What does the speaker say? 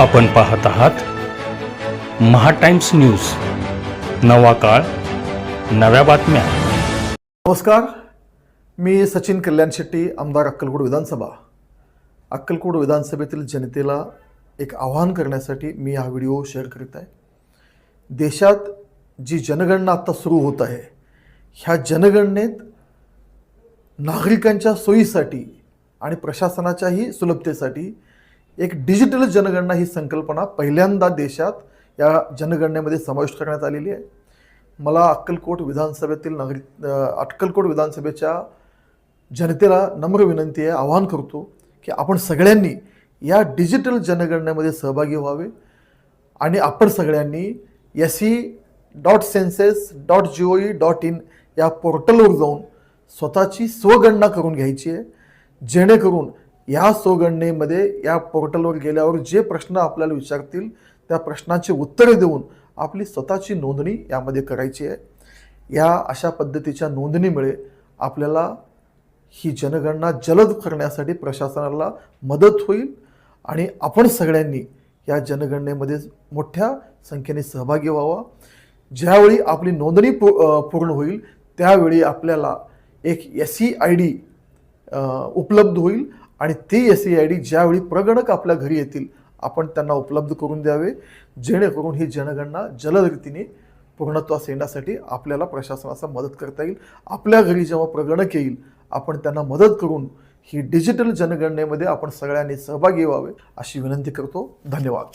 आपण पाहत आहात महा टाइम्स न्यूज, नवा काळ, नव्या बातम्या। नमस्कार, मी सचिन कल्याण शेट्टी, आमदार अक्कलकोट विधानसभा। अक्कलकोट विधानसभेतील जनतेला एक आवाहन करण्यासाठी मी हा व्हिडिओ शेअर करीत आहे। देशात जी जनगणना आता सुरू होत आहे, ह्या जनगणनेत नागरिकांच्या सोयीसाठी आणि प्रशासनाच्याही सुलभतेसाठी एक डिजिटल जनगणना ही संकल्पना पहिल्यांदा देशात या जनगणनेमध्ये समाविष्ट करण्यात आलेली आहे। मला अक्कलकोट विधानसभेच्या जनतेला नम्र विनंती आहे, आवाहन करतो की आपण सगळ्यांनी या डिजिटल जनगणनेमध्ये सहभागी व्हावे आणि आपण सगळ्यांनी se.census.gov.in या पोर्टलवर जाऊन स्वतःची स्वगणना करून घ्यायची आहे, जेणेकरून या स्वगणनेमध्ये या पोर्टलवर गेल्यावर जे प्रश्न आपल्याला विचारतील त्या प्रश्नांची उत्तरे देऊन आपली स्वतःची नोंदणी यामध्ये करायची आहे। या अशा पद्धतीच्या नोंदणीमुळे आपल्याला ही जनगणना जलद करण्यासाठी प्रशासनाला मदत होईल आणि आपण सगळ्यांनी या जनगणनेमध्ये मोठ्या संख्येने सहभागी व्हावा। ज्यावेळी आपली नोंदणी पूर्ण होईल त्यावेळी आपल्याला एक SEID उपलब्ध होईल आणि ती SEID ज्यावेळी प्रगणक आपल्या घरी येतील आपण त्यांना उपलब्ध करून द्यावे, जेणेकरून ही जनगणना जलद रीतीने पूर्णत्वास येण्यासाठी आपल्याला प्रशासनाचा मदत करता येईल। आपल्या घरी जेव्हा प्रगणक येईल आपण त्यांना मदत करून ही डिजिटल जनगणनेमध्ये आपण सगळ्यांनी सहभागी व्हावे अशी विनंती करतो। धन्यवाद।